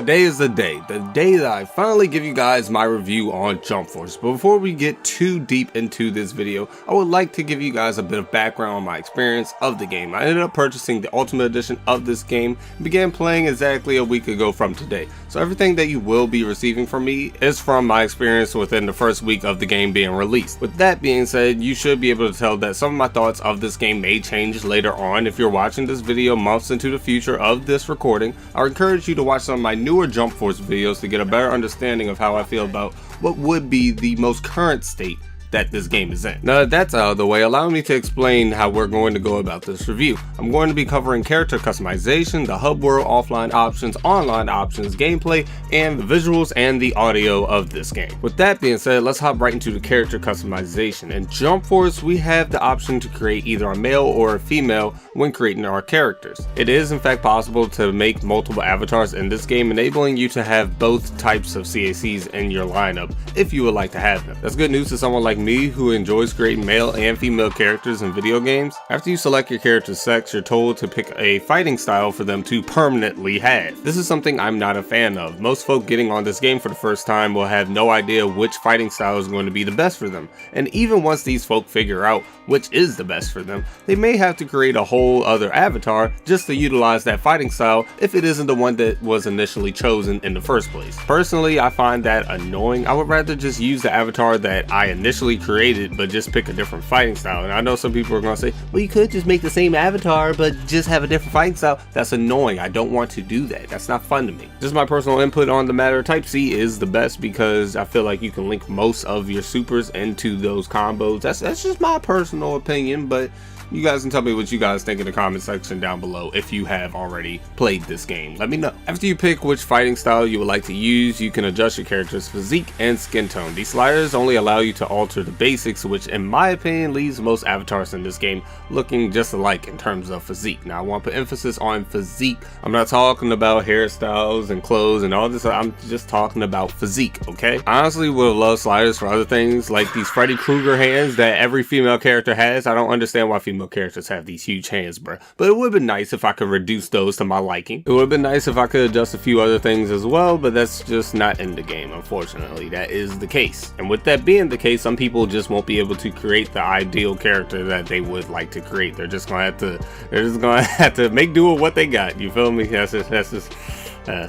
Today is the day that I finally give you guys my review on Jump Force. But before we get too deep into this video, I would like to give you guys a bit of background on my experience of the game. I ended up purchasing the Ultimate Edition of this game and began playing exactly a week ago from today. So everything that you will be receiving from me is from my experience within the first week of the game being released. With that being said, you should be able to tell that some of my thoughts of this game may change later on. If you're watching this video months into the future of this recording, I encourage you to watch some of my newer Jump Force videos to get a better understanding of how I feel about what would be the most current state that this game is in. Now that that's out of the way, allow me to explain how we're going to go about this review. I'm going to be covering character customization, the hub world, offline options, online options, gameplay, and the visuals and the audio of this game. With that being said, let's hop right into the character customization. In Jump Force, we have the option to create either a male or a female when creating our characters. It is in fact possible to make multiple avatars in this game, enabling you to have both types of CACs in your lineup if you would like to have them. That's good news to someone like me who enjoys creating male and female characters in video games. After you select your character's sex, you're told to pick a fighting style for them to permanently have. This is something I'm not a fan of. Most folk getting on this game for the first time will have no idea which fighting style is going to be the best for them. And even once these folk figure out which is the best for them, they may have to create a whole other avatar just to utilize that fighting style if it isn't the one that was initially chosen in the first place. Personally, I find that annoying. I would rather just use the avatar that I initially created but just pick a different fighting style. And I know some people are going to say, well, you could just make the same avatar but just have a different fighting style. That's annoying. I don't want to do that. That's not fun to me. Just my personal input on the matter. Type C is the best because I feel like you can link most of your supers into those combos. That's just my personal opinion, but you guys can tell me what you guys think in the comment section down below if you have already played this game. Let me know. After you pick which fighting style you would like to use, you can adjust your character's physique and skin tone. These sliders only allow you to alter the basics, which in my opinion leaves most avatars in this game looking just alike in terms of physique. Now I want to put emphasis on physique. I'm not talking about hairstyles and clothes and all this. I'm just talking about physique, okay? I honestly would have loved sliders for other things like these Freddy Krueger hands that every female character has. I don't understand why female characters have these huge hands, bro. But it would have been nice if I could reduce those to my liking. It would have been nice if I could adjust a few other things as well, but that's just not in the game, unfortunately. That is the case. And with that being the case, some people just won't be able to create the ideal character that they would like to create. They're just gonna have to make do with what they got. You feel me? That's just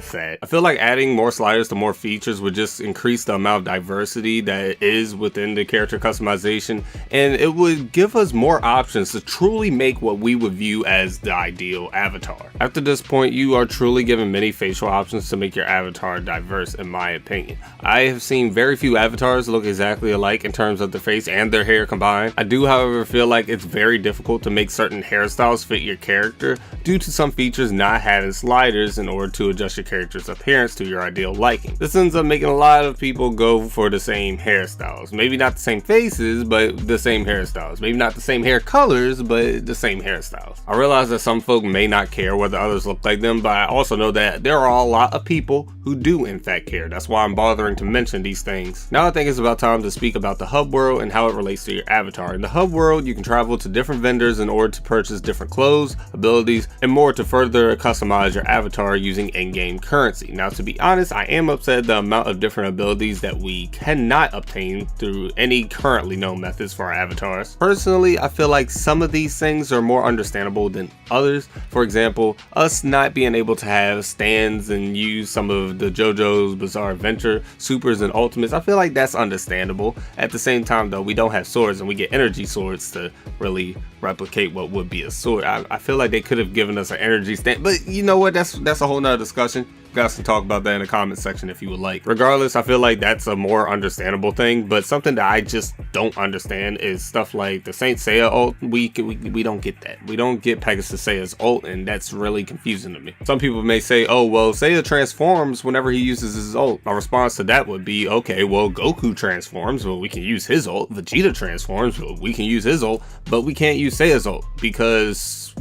sad. I feel like adding more sliders to more features would just increase the amount of diversity that is within the character customization, and it would give us more options to truly make what we would view as the ideal avatar. After this point, you are truly given many facial options to make your avatar diverse, in my opinion. I have seen very few avatars look exactly alike in terms of the face and their hair combined. I do, however, feel like it's very difficult to make certain hairstyles fit your character due to some features not having sliders in order to adjust your character's appearance to your ideal liking. This ends up making a lot of people go for the same hairstyles. Maybe not the same faces, but the same hairstyles. Maybe not the same hair colors, but the same hairstyles. I realize that some folk may not care whether others look like them, but I also know that there are a lot of people who do in fact care. That's why I'm bothering to mention these things. Now I think it's about time to speak about the hub world and how it relates to your avatar. In the hub world, you can travel to different vendors in order to purchase different clothes, abilities, and more to further customize your avatar using in-game currency. Now to be honest, I am upset at the amount of different abilities that we cannot obtain through any currently known methods for our avatars. Personally, I feel like some of these things are more understandable than others. For example, us not being able to have stands and use some of the JoJo's Bizarre Adventure supers and ultimates, I feel like that's understandable. At the same time though, we don't have swords and we get energy swords to really replicate what would be a sword. I feel like they could have given us an energy stand, but you know what, that's a whole nother discussion. You guys can talk about that in the comment section if you would like. Regardless, I feel like that's a more understandable thing, but something that I just don't understand is stuff like the Saint Seiya ult. We don't get that. We don't get Pegasus Seiya's ult, and that's really confusing to me. Some people may say, oh well, Seiya transforms whenever he uses his ult. My response to that would be, okay, well Goku transforms, well we can use his ult. Vegeta transforms, well we can use his ult, but we can't use Seiya's ult because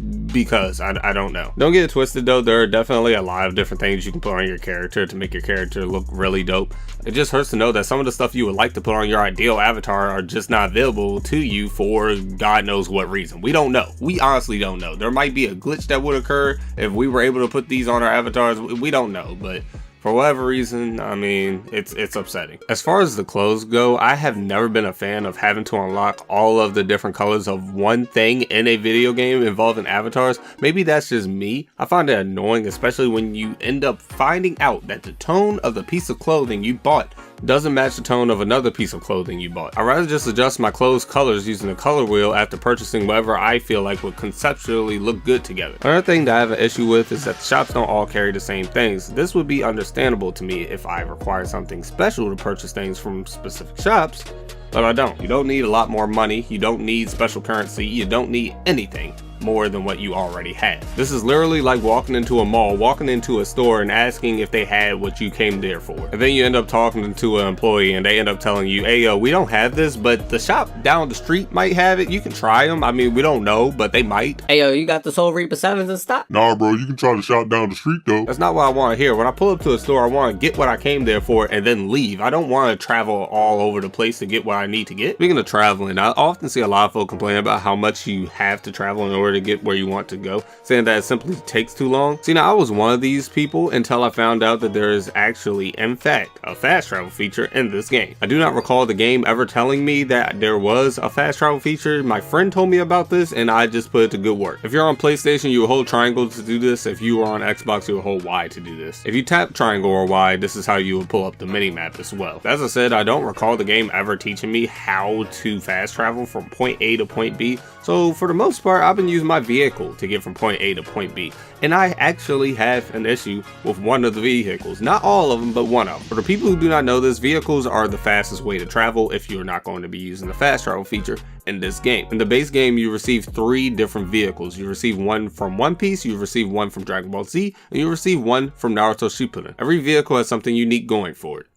I don't know. Don't get it twisted though, there are definitely a lot of different things you can put on your character to make your character look really dope. It just hurts to know that some of the stuff you would like to put on your ideal avatar are just not available to you for God knows what reason. We don't know. We honestly don't know. There might be a glitch that would occur if we were able to put these on our avatars. We don't know, but For whatever reason, I mean, it's upsetting. As far as the clothes go, I have never been a fan of having to unlock all of the different colors of one thing in a video game involving avatars. Maybe that's just me. I find it annoying, especially when you end up finding out that the tone of the piece of clothing you bought doesn't match the tone of another piece of clothing you bought. I'd rather just adjust my clothes colors using the color wheel after purchasing whatever I feel like would conceptually look good together. Another thing that I have an issue with is that the shops don't all carry the same things. This would be understandable to me if I required something special to purchase things from specific shops, but I don't. You don't need a lot more money, you don't need special currency, you don't need anything more than what you already had. This is literally like walking into a mall, walking into a store and asking if they had what you came there for. And then you end up talking to an employee and they end up telling you, hey yo, we don't have this, but the shop down the street might have it. You can try them. I mean, we don't know, but they might. Hey yo, you got the Soul Reaper 7s in stock? Nah bro, you can try the shop down the street though. That's not what I want to hear. When I pull up to a store, I want to get what I came there for and then leave. I don't want to travel all over the place to get what I need to get. Speaking of traveling, I often see a lot of folks complain about how much you have to travel in order to get where you want to go, saying that it simply takes too long. See, now I was one of these people until I found out that there is actually, in fact, a fast travel feature in this game. I do not recall the game ever telling me that there was a fast travel feature. My friend told me about this and I just put it to good work. If you're on PlayStation, you will hold triangle to do this. If you are on Xbox, you will hold Y to do this. If you tap triangle or Y, this is how you will pull up the mini map as well. As I said, I don't recall the game ever teaching me how to fast travel from point A to point B. So for the most part, I've been using my vehicle to get from point A to point B. And I actually have an issue with one of the vehicles. Not all of them, but one of them. For the people who do not know this, vehicles are the fastest way to travel if you're not going to be using the fast travel feature in this game. In the base game, you receive 3 different vehicles. You receive one from One Piece, you receive one from Dragon Ball Z, and you receive one from Naruto Shippuden. Every vehicle has something unique going for it,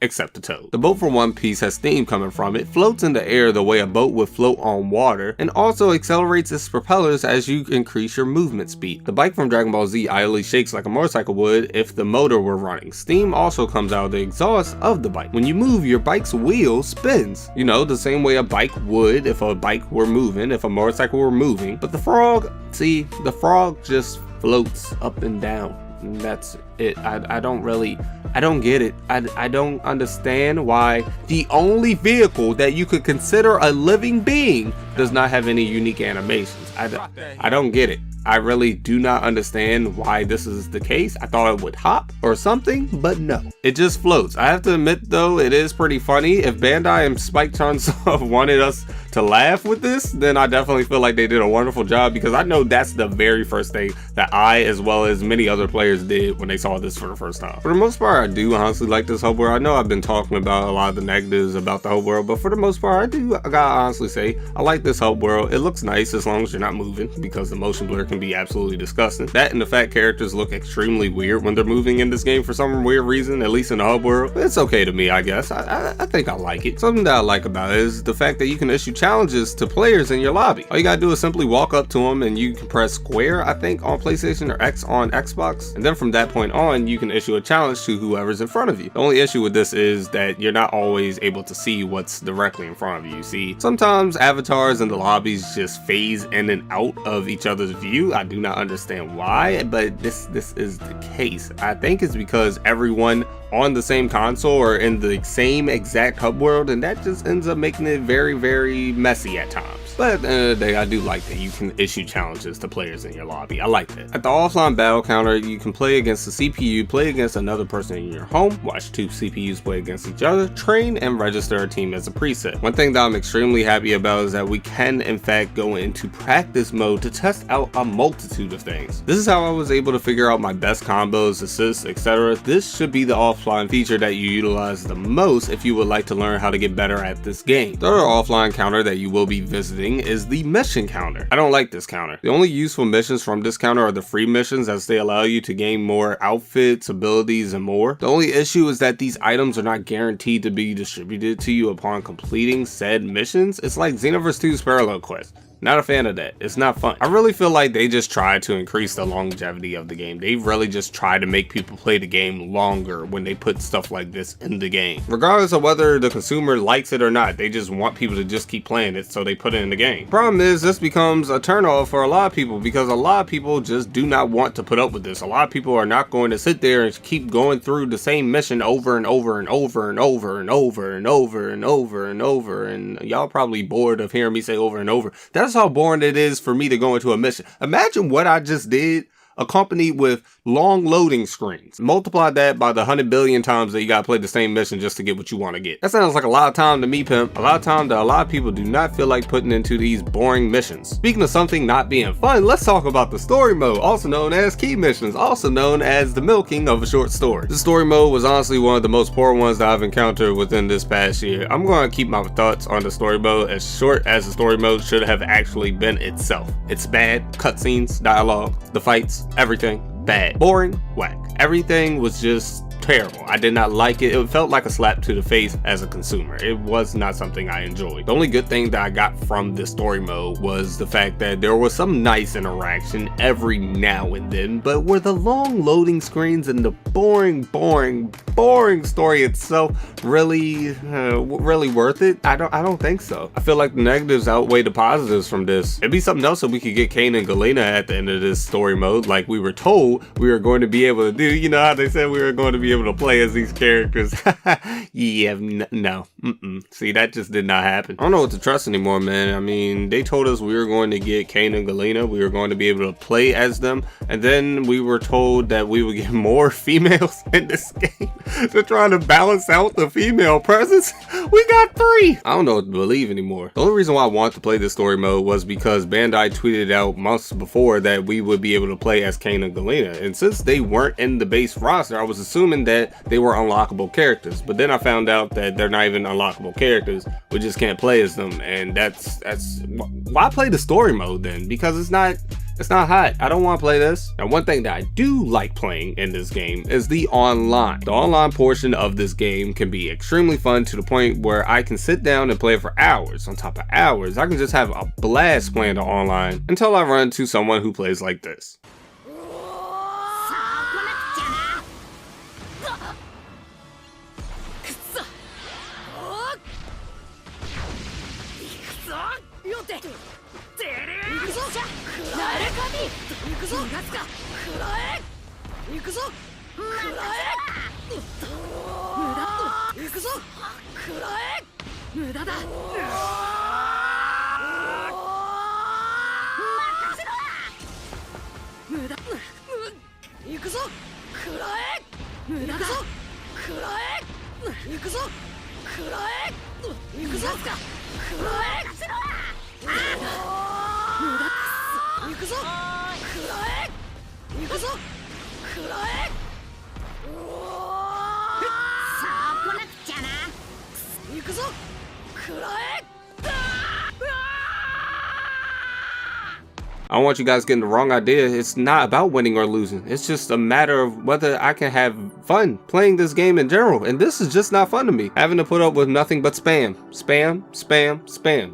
except the toad. The boat for One Piece has steam coming from it, floats in the air the way a boat would float on water, and also accelerates its propellers as you increase your movement speed. The bike from Dragon Ball Z idly shakes like a motorcycle would if the motor were running. Steam also comes out of the exhaust of the bike. When you move, your bike's wheel spins, you know, the same way a bike would if a bike were moving, if a motorcycle were moving. But the frog, see, the frog just floats up and down. And that's it. I don't get it. I don't understand why the only vehicle that you could consider a living being does not have any unique animations. I don't get it. I really do not understand why this is the case. I thought it would hop or something, but no. It just floats. I have to admit though, it is pretty funny. If Bandai and Spike Chunsoft wanted us to laugh with this, then I definitely feel like they did a wonderful job, because I know that's the very first thing that I, as well as many other players, did when they saw this for the first time. For the most part, I do honestly like this hub world. I know I've been talking about a lot of the negatives about the hub world, but for the most part, I gotta honestly say, I like this hub world. It looks nice as long as you're not moving, because the motion blur can be absolutely disgusting. That and the fact characters look extremely weird when they're moving in this game for some weird reason, at least in the hub world. It's okay to me, I guess. I think I like it. Something that I like about it is the fact that you can issue challenges to players in your lobby. All you gotta do is simply walk up to them and you can press square, I think, on PlayStation, or X on Xbox, and then from that point on you can issue a challenge to whoever's in front of you. The only issue with this is that you're not always able to see what's directly in front of you. See, sometimes avatars in the lobbies just phase in and out of each other's view. I do not understand why, but this is the case. I think it's because everyone on the same console or in the same exact hub world, and that just ends up making it very, very messy at times. But at the end of the day, I do like that you can issue challenges to players in your lobby. I like that. At the offline battle counter, you can play against the CPU, play against another person in your home, watch 2 CPUs play against each other, train, and register a team as a preset. One thing that I'm extremely happy about is that we can in fact go into practice mode to test out a multitude of things. This is how I was able to figure out my best combos, assists, etc. This should be the offline feature that you utilize the most if you would like to learn how to get better at this game. The other offline counter that you will be visiting is the mission counter. I don't like this counter. The only useful missions from this counter are the free missions, as they allow you to gain more outfits, abilities, and more. The only issue is that these items are not guaranteed to be distributed to you upon completing said missions. It's like Xenoverse 2's Parallel Quest. Not a fan of that. It's not fun. I really feel like they just try to increase the longevity of the game. They really just try to make people play the game longer when they put stuff like this in the game. Regardless of whether the consumer likes it or not, they just want people to just keep playing it, so they put it in the game. Problem is, this becomes a turnoff for a lot of people because a lot of people just do not want to put up with this. A lot of people are not going to sit there and keep going through the same mission over and over and over and over and over and over and over and over, and y'all probably bored of hearing me say over and over. That's how boring it is for me to go into a mission. Imagine what I just did, accompanied with long loading screens. Multiply that by the 100 billion times that you gotta play the same mission just to get what you want to get. That sounds like a lot of time to me, pimp. A lot of time that a lot of people do not feel like putting into these boring missions. Speaking of something not being fun, let's talk about the story mode, also known as key missions, also known as the milking of a short story. The story mode was honestly one of the most poor ones that I've encountered within this past year. I'm going to keep my thoughts on the story mode as short as the story mode should have actually been itself. It's bad, cutscenes, dialogue, the fights, everything bad, boring, whack. Everything was just terrible. I did not like it. It felt like a slap to the face as a consumer. It was not something I enjoyed. The only good thing that I got from this story mode was the fact that there was some nice interaction every now and then, but were the long loading screens and the boring story itself really worth it? I don't think so. I feel like the negatives outweigh the positives from this. It'd be something else if we could get Kane and Galena at the end of this story mode, like we were told we were going to be able to do. You know how they said we were going to be able to play as these characters? Yeah, no. See, that just did not happen. I don't know what to trust anymore, man. I mean, they told us we were going to get Kane and Galena. We were going to be able to play as them. And then we were told that we would get more females in this game. They're trying to balance out the female presence. We got 3. I don't know what to believe anymore. The only reason why I want to play this story mode was because Bandai tweeted out months before that we would be able to play as Kane and Galena. And since they weren't in the base roster, I was assuming that they were unlockable characters. But then I found out that they're not even unlockable characters. We just can't play as them. And that's why play the story mode then? Because it's not hot. I don't want to play this. Now, one thing that I do like playing in this game is the online. The online portion of this game can be extremely fun to the point where I can sit down and play for hours on top of hours. I can just have a blast playing the online until I run into someone who plays like this. I don't want you guys getting the wrong idea. It's not about winning or losing. It's just a matter of whether I can have fun playing this game in general. And this is just not fun to me. Having to put up with nothing but spam.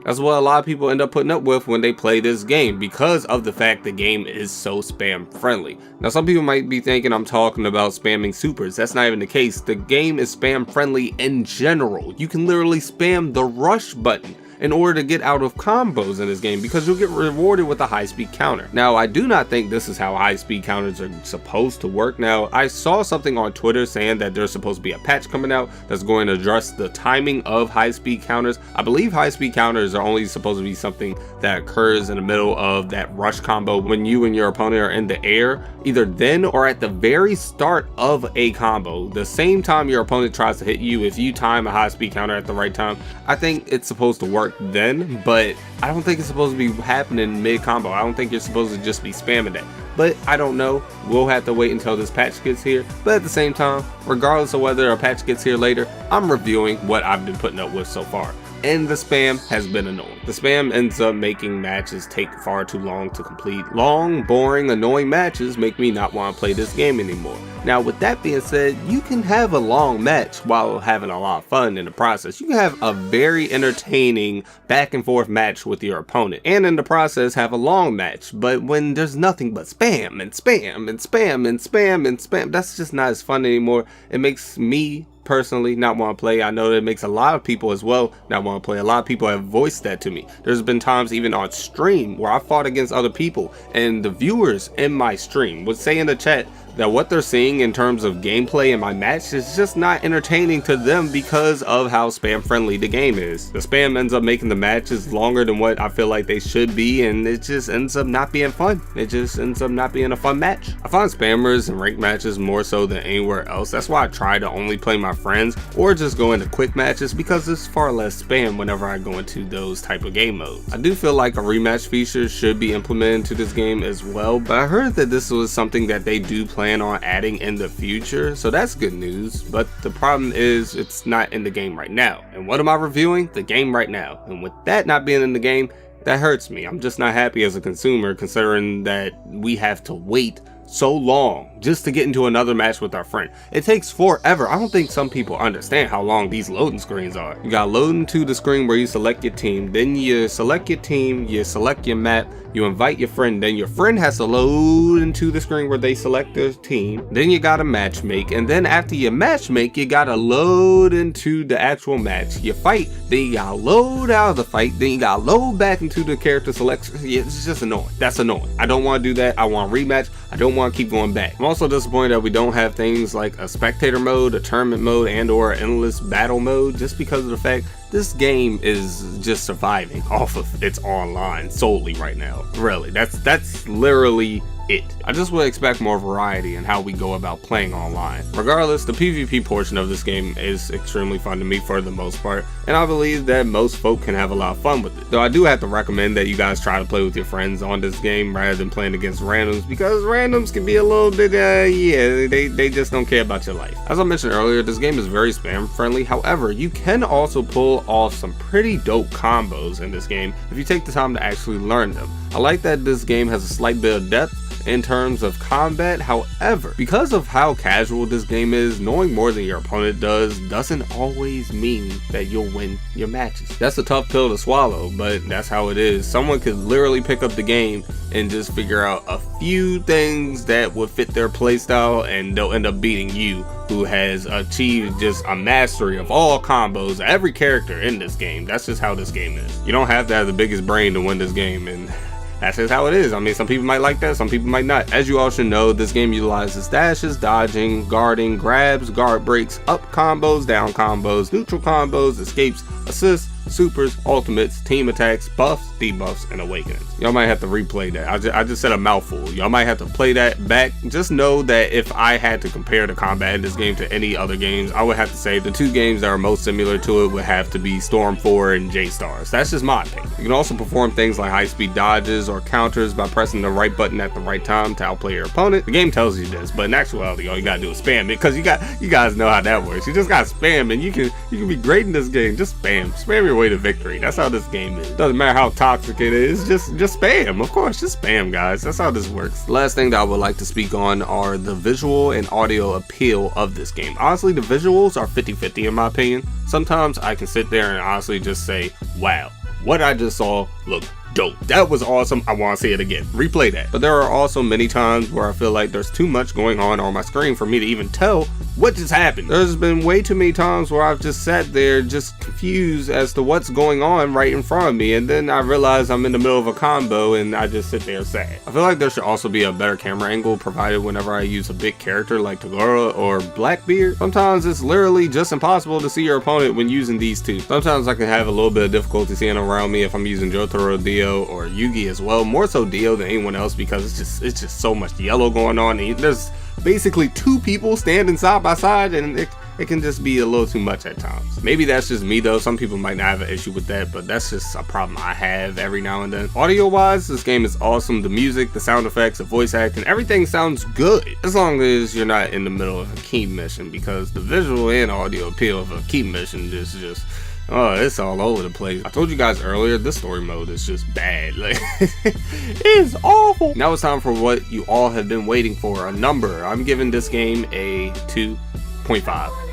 That's what a lot of people end up putting up with when they play this game because of the fact the game is so spam friendly. Now, some people might be thinking I'm talking about spamming supers. That's not even the case. The game is spam friendly in general. You can literally spam the rush button in order to get out of combos in this game because you'll get rewarded with a high-speed counter. Now, I do not think this is how high-speed counters are supposed to work. Now, I saw something on Twitter saying that there's supposed to be a patch coming out that's going to address the timing of high-speed counters. I believe high-speed counters are only supposed to be something that occurs in the middle of that rush combo when you and your opponent are in the air, either then or at the very start of a combo. The same time your opponent tries to hit you, if you time a high-speed counter at the right time, I think it's supposed to work then, but I don't think it's supposed to be happening mid combo. I don't think you're supposed to just be spamming that, but I don't know. We'll have to wait until this patch gets here. But at the same time, regardless of whether a patch gets here later, I'm reviewing what I've been putting up with so far. and the spam has been annoying. The spam ends up making matches take far too long to complete. Long, boring, annoying matches make me not want to play this game anymore. Now, with that being said, you can have a long match while having a lot of fun in the process. You can have a very entertaining back and forth match with your opponent, and in the process have a long match. But when there's nothing but spam and spam and spam and spam and spam, that's just not as fun anymore. It makes me personally not want to play. I know that it makes a lot of people as well not want to play. A lot of people have voiced that to me. There's been times even on stream where I fought against other people and the viewers in my stream would say in the chat that what they're seeing in terms of gameplay in my match is just not entertaining to them because of how spam friendly the game is. The spam ends up making the matches longer than what I feel like they should be, and it just ends up not being fun. It just ends up not being a fun match. I find spammers in ranked matches more so than anywhere else. That's why I try to only play my friends or just go into quick matches, because there's far less spam whenever I go into those type of game modes. I do feel like a rematch feature should be implemented into this game as well, but I heard that this was something that they do plan on adding in the future, so that's good news. But the problem is it's not in the game right now. And what am I reviewing? The game right now. And with that not being in the game, that hurts me. I'm just not happy as a consumer, considering that we have to wait so long just to get into another match with our friend. It takes forever. I don't think some people understand how long these loading screens are. You gotta load into the screen where you select your team, then you select your team, you select your map, you invite your friend, then your friend has to load into the screen where they select their team, then you gotta match make, and then after you match make, you gotta load into the actual match. You fight, then you gotta load out of the fight, then you gotta load back into the character selection. Yeah, it's just annoying. That's annoying. I don't want to do that. I want a rematch. I don't want to keep going back. I'm also disappointed that we don't have things like a spectator mode, a tournament mode, and or endless battle mode, just because of the fact this game is just surviving off of its online solely right now. Really, that's literally it. I just would expect more variety in how we go about playing online. Regardless, the PvP portion of this game is extremely fun to me for the most part, and I believe that most folk can have a lot of fun with it. Though I do have to recommend that you guys try to play with your friends on this game rather than playing against randoms, because randoms can be a little bit, yeah, they just don't care about your life. As I mentioned earlier, this game is very spam friendly. However, you can also pull off some pretty dope combos in this game if you take the time to actually learn them. I like that this game has a slight bit of depth in terms of combat. However, because of how casual this game is, knowing more than your opponent doesn't always mean that you'll win your matches. That's a tough pill to swallow, but that's how it is. Someone could literally pick up the game and just figure out a few things that would fit their playstyle, and they'll end up beating you, who has achieved just a mastery of all combos, every character in this game. That's just how this game is. You don't have to have the biggest brain to win this game, and that's just how it is. I mean, some people might like that, some people might not. As you all should know, this game utilizes dashes, dodging, guarding, grabs, guard breaks, up combos, down combos, neutral combos, escapes, assists, supers, ultimates, team attacks, buffs, debuffs, and awakenings. Y'all might have to replay that. I just said a mouthful. Y'all might have to play that back. Just know that if I had to compare the combat in this game to any other games, I would have to say the two games that are most similar to it would have to be Storm 4 and J-Stars. That's just my opinion. You can also perform things like high-speed dodges or counters by pressing the right button at the right time to outplay your opponent. The game tells you this, but in actuality, all you gotta do is spam it, because you guys know how that works. You just gotta spam, and you can be great in this game. Just spam your way to victory. That's how this game is. Doesn't matter how toxic it is, just spam. Of course, just spam, guys. That's how this works. The last thing that I would like to speak on are the visual and audio appeal of this game. Honestly, the visuals are 50-50 in my opinion. Sometimes I can sit there and honestly just say, wow, what I just saw looked dope. That was awesome. I want to see it again. Replay that. But there are also many times where I feel like there's too much going on my screen for me to even tell what just happened. There's been way too many times where I've just sat there just confused as to what's going on right in front of me, and then I realize I'm in the middle of a combo and I just sit there sad. I feel like there should also be a better camera angle provided whenever I use a big character like Toguro or Blackbeard. Sometimes it's literally just impossible to see your opponent when using these two. Sometimes I can have a little bit of difficulty seeing around me if I'm using Jotaro, Dio, or Yugi as well. More so Dio than anyone else, because it's just so much yellow going on, and there's basically two people standing side by side, and it can just be a little too much at times. Maybe that's just me though. Some people might not have an issue with that, but that's just a problem I have every now and then. Audio wise, this game is awesome. The music, the sound effects, the voice acting, everything sounds good, as long as you're not in the middle of a key mission, because the visual and audio appeal of a key mission is just Oh, it's all over the place. I told you guys earlier, this story mode is just bad. Like, it's awful. Now it's time for what you all have been waiting for, a number. I'm giving this game a 2.5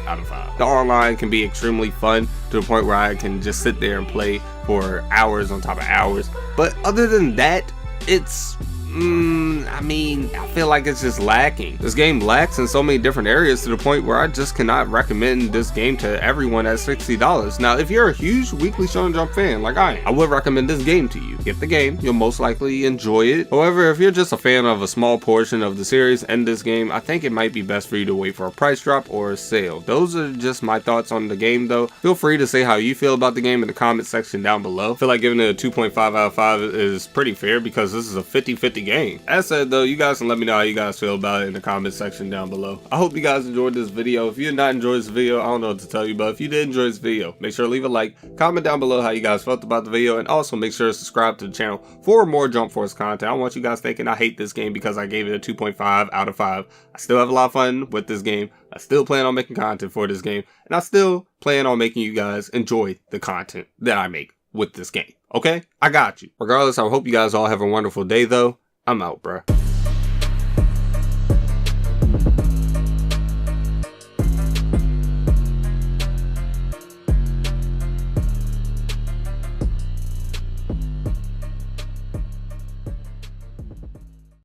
out of 5. The online can be extremely fun to the point where I can just sit there and play for hours on top of hours. But other than that, it's I mean, I feel like it's just lacking. This game lacks in so many different areas to the point where I just cannot recommend this game to everyone at $60. Now, if you're a huge Weekly Shonen Jump fan like I would recommend this game to you. Get the game, you'll most likely enjoy it. However, if you're just a fan of a small portion of the series and this game, I think it might be best for you to wait for a price drop or a sale. Those are just my thoughts on the game though. Feel free to say how you feel about the game in the comment section down below. I feel like giving it a 2.5 out of 5 is pretty fair because this is a 50-50 game. As said though, you guys can let me know how you guys feel about it in the comment section down below. I hope you guys enjoyed this video. If you did not enjoy this video, I don't know what to tell you, but if you did enjoy this video, make sure to leave a like, comment down below how you guys felt about the video, and also make sure to subscribe to the channel for more Jump Force content. I don't want you guys thinking I hate this game because I gave it a 2.5 out of 5. I still have a lot of fun with this game. I still plan on making content for this game, and I still plan on making you guys enjoy the content that I make with this game. Okay? I got you. Regardless, I hope you guys all have a wonderful day though. I'm out, bruh.